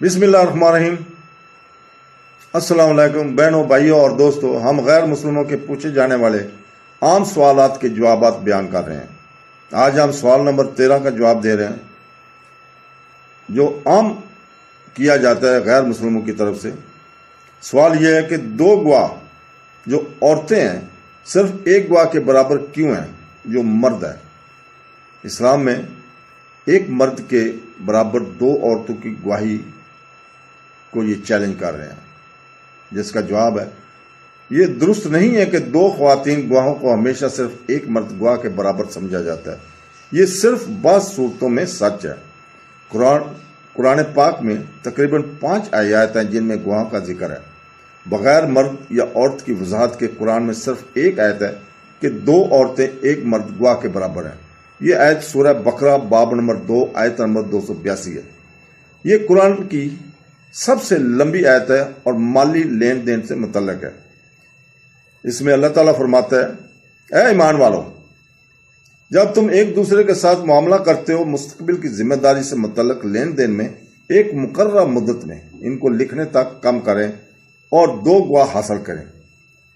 بسم اللہ الرحمن الرحیم۔ السلام علیکم بہنوں، بھائیوں اور دوستوں، ہم غیر مسلموں کے پوچھے جانے والے عام سوالات کے جوابات بیان کر رہے ہیں۔ آج ہم سوال نمبر 13 کا جواب دے رہے ہیں جو عام کیا جاتا ہے غیر مسلموں کی طرف سے۔ سوال یہ ہے کہ 2 گواہ جو عورتیں ہیں صرف ایک گواہ کے برابر کیوں ہیں جو مرد ہے؟ اسلام میں ایک مرد کے برابر 2 عورتوں کی گواہی کو یہ چیلنج کر رہے ہیں، جس کا جواب ہے یہ درست نہیں ہے کہ 2 خواتین گواہوں کو ہمیشہ صرف ایک مرد گواہ کے برابر سمجھا جاتا ہے۔ یہ صرف بعض صورتوں میں سچ ہے۔ قرآن پاک میں تقریباً 5 آیات ہیں جن میں گواہوں کا ذکر ہے۔ بغیر مرد یا عورت کی وضاحت کے قرآن میں صرف ایک آیت ہے کہ 2 عورتیں ایک مرد گواہ کے برابر ہیں۔ یہ آیت سورہ بقرہ باب نمبر 2 آیت نمبر 282 ہے۔ یہ قرآن کی سب سے لمبی آیت ہے اور مالی لین دین سے متعلق ہے۔ اس میں اللہ تعالیٰ فرماتا ہے، اے ایمان والو، جب تم ایک دوسرے کے ساتھ معاملہ کرتے ہو، مستقبل کی ذمہ داری سے متعلق لین دین میں ایک مقررہ مدت میں ان کو لکھنے تک کم کریں اور 2 گواہ حاصل کریں۔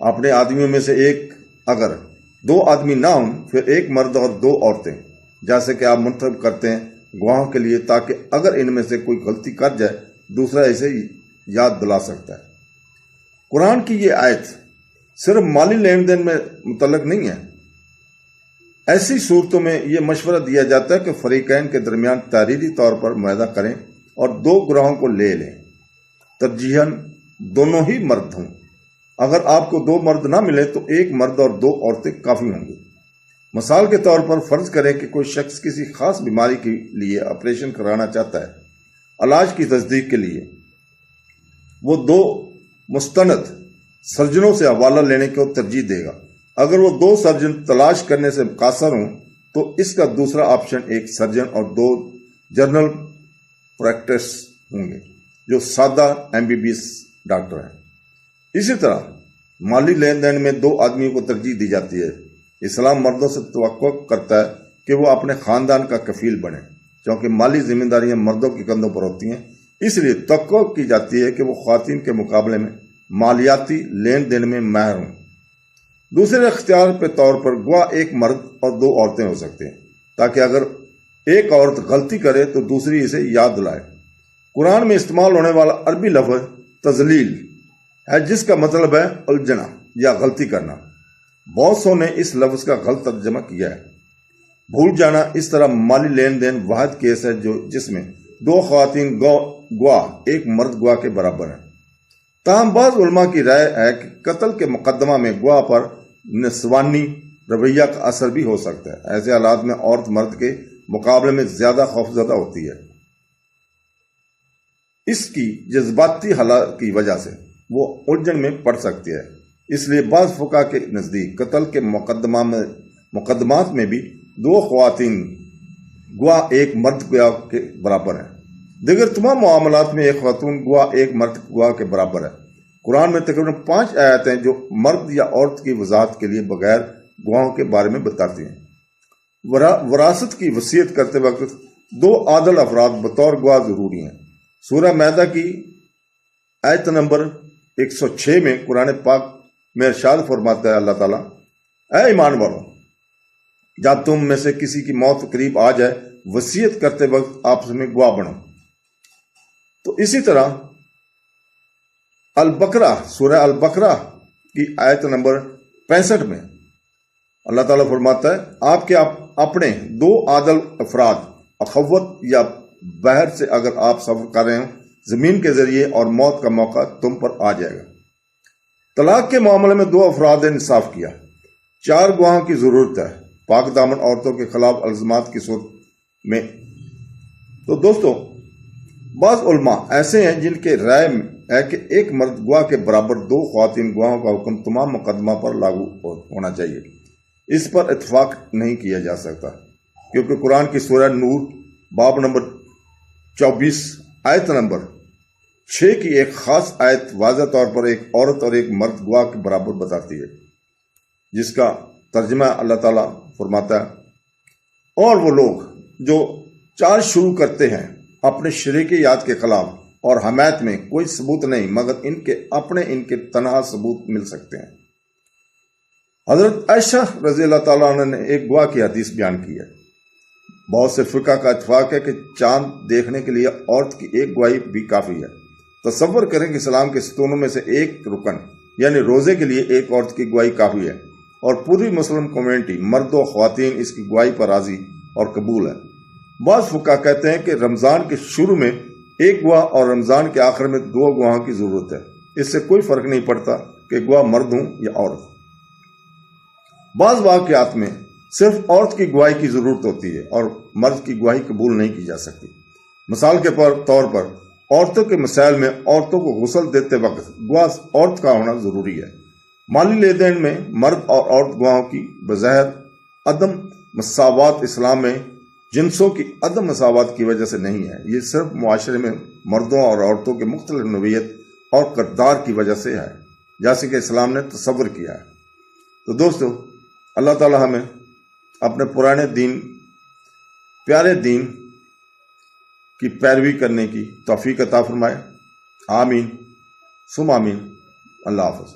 اپنے آدمیوں میں سے ایک اگر 2 آدمی نہ ہوں، پھر ایک مرد اور 2 عورتیں، جیسے کہ آپ منتخب کرتے ہیں گواہوں کے لیے، تاکہ اگر ان میں سے کوئی غلطی کر جائے دوسرا اسے یاد دلا سکتا ہے۔ قرآن کی یہ آیت صرف مالی لین دین میں متعلق نہیں ہے۔ ایسی صورتوں میں یہ مشورہ دیا جاتا ہے کہ فریقین کے درمیان تحریری طور پر معاہدہ کریں اور 2 گواہوں کو لے لیں، ترجیحاً دونوں ہی مرد ہوں۔ اگر آپ کو 2 مرد نہ ملے تو ایک مرد اور 2 عورتیں کافی ہوں گی۔ مثال کے طور پر فرض کریں کہ کوئی شخص کسی خاص بیماری کے لیے آپریشن کرانا چاہتا ہے۔ علاج کی تصدیق کے لیے وہ 2 مستند سرجنوں سے حوالہ لینے کو ترجیح دے گا۔ اگر وہ 2 سرجن تلاش کرنے سے قاصر ہوں تو اس کا دوسرا آپشن ایک سرجن اور 2 جنرل پریکٹس ہوں گے جو سادہ MBBS ڈاکٹر ہیں۔ اسی طرح مالی لین دین میں 2 آدمیوں کو ترجیح دی جاتی ہے۔ اسلام مردوں سے توقع کرتا ہے کہ وہ اپنے خاندان کا کفیل بنیں، کیونکہ مالی ذمہ داریاں مردوں کے کندھوں پر ہوتی ہیں۔ اس لیے توقع کی جاتی ہے کہ وہ خواتین کے مقابلے میں مالیاتی لین دین میں ماہر ہوں۔ دوسرے اختیار کے طور پر گواہ ایک مرد اور 2 عورتیں ہو سکتے ہیں، تاکہ اگر ایک عورت غلطی کرے تو دوسری اسے یاد دلائے۔ قرآن میں استعمال ہونے والا عربی لفظ تضلیل ہے، جس کا مطلب ہے الجھنا یا غلطی کرنا۔ بہت سو نے اس لفظ کا غلط ترجمہ کیا ہے۔ بھول جانا۔ اس طرح مالی لین دین واحد کیس ہے جس میں 2 خواتین گواہ ایک مرد گواہ کے برابر ہیں۔ تاہم بعض علماء کی رائے ہے کہ قتل کے مقدمہ میں گواہ پر نسوانی رویہ کا اثر بھی ہو سکتا ہے۔ ایسے حالات میں عورت مرد کے مقابلے میں زیادہ خوفزدہ ہوتی ہے۔ اس کی جذباتی حالت کی وجہ سے وہ الجھن میں پڑ سکتی ہے۔ اس لیے بعض فقہا کے نزدیک قتل کے مقدمات میں بھی 2 خواتین گواہ ایک مرد گواہ کے برابر ہیں۔ دیگر تمام معاملات میں ایک خاتون گواہ ایک مرد گواہ کے برابر ہے۔ قرآن میں تقریباً 5 آیتیں جو مرد یا عورت کی وضاحت کے لیے بغیر گواہوں کے بارے میں بتاتی ہیں۔ وراثت کی وصیت کرتے وقت 2 عادل افراد بطور گواہ ضروری ہیں۔ سورہ مائدہ کی آیت نمبر 106 میں قرآن پاک میں ارشاد فرماتا ہے اللہ تعالیٰ، اے ایمان والو، جب تم میں سے کسی کی موت قریب آ جائے، وصیت کرتے وقت آپس میں گواہ بنو۔ تو اسی طرح البقرہ سورہ البقرہ کی آیت نمبر 65 میں اللہ تعالیٰ فرماتا ہے، آپ کے اپنے 2 عادل افراد اخوت یا بحر سے اگر آپ سفر کر رہے ہوں زمین کے ذریعے اور موت کا موقع تم پر آ جائے گا۔ طلاق کے معاملے میں 2 افراد نے انصاف کیا۔ 4 گواہوں کی ضرورت ہے پاک دامن عورتوں کے خلاف الزامات کی صورت میں۔ تو دوستو، بعض علماء ایسے ہیں جن کے رائے ہے کہ ایک مرد گواہ کے برابر 2 خواتین گواہوں کا حکم تمام مقدمہ پر لاگو ہونا چاہیے۔ اس پر اتفاق نہیں کیا جا سکتا، کیونکہ قرآن کی سورہ نور باب نمبر 24 آیت نمبر 6 کی ایک خاص آیت واضح طور پر ایک عورت اور ایک مرد گواہ کے برابر بتاتی ہے، جس کا ترجمہ اللہ تعالیٰ فرماتا ہے، اور وہ لوگ جو چال شروع کرتے ہیں اپنے شریک یاد کے خلاف اور حمایت میں کوئی ثبوت نہیں، مگر ان کے تنہا ثبوت مل سکتے ہیں۔ حضرت عائشہ رضی اللہ تعالیٰ عنہ نے ایک گواہ کی حدیث بیان کی ہے۔ بہت سے فقہ کا اتفاق ہے کہ چاند دیکھنے کے لیے عورت کی ایک گواہی بھی کافی ہے۔ تصور کریں کہ اسلام کے ستونوں میں سے ایک رکن یعنی روزے کے لیے ایک عورت کی گواہی کافی ہے، اور پوری مسلم کمیونٹی مرد و خواتین اس کی گواہی پر راضی اور قبول ہے۔ بعض فقہ کہتے ہیں کہ رمضان کے شروع میں ایک گواہ اور رمضان کے آخر میں 2 گواہوں کی ضرورت ہے۔ اس سے کوئی فرق نہیں پڑتا کہ گواہ مرد ہوں یا عورت۔ بعض واقعات میں صرف عورت کی گواہی کی ضرورت ہوتی ہے اور مرد کی گواہی قبول نہیں کی جا سکتی۔ مثال کے طور پر عورتوں کے مسائل میں عورتوں کو غسل دیتے وقت گواہ عورت کا ہونا ضروری ہے۔ مالی لین دین میں مرد اور عورت گواہوں کی بظاہر عدم مساوات اسلام میں جنسوں کی عدم مساوات کی وجہ سے نہیں ہے، یہ صرف معاشرے میں مردوں اور عورتوں کے مختلف نوعیت اور کردار کی وجہ سے ہے، جیسے کہ اسلام نے تصور کیا ہے۔ تو دوستو، اللہ تعالی ہمیں اپنے پرانے دین، پیارے دین کی پیروی کرنے کی توفیق عطا فرمائے۔ آمین ثم آمین۔ اللہ حافظ۔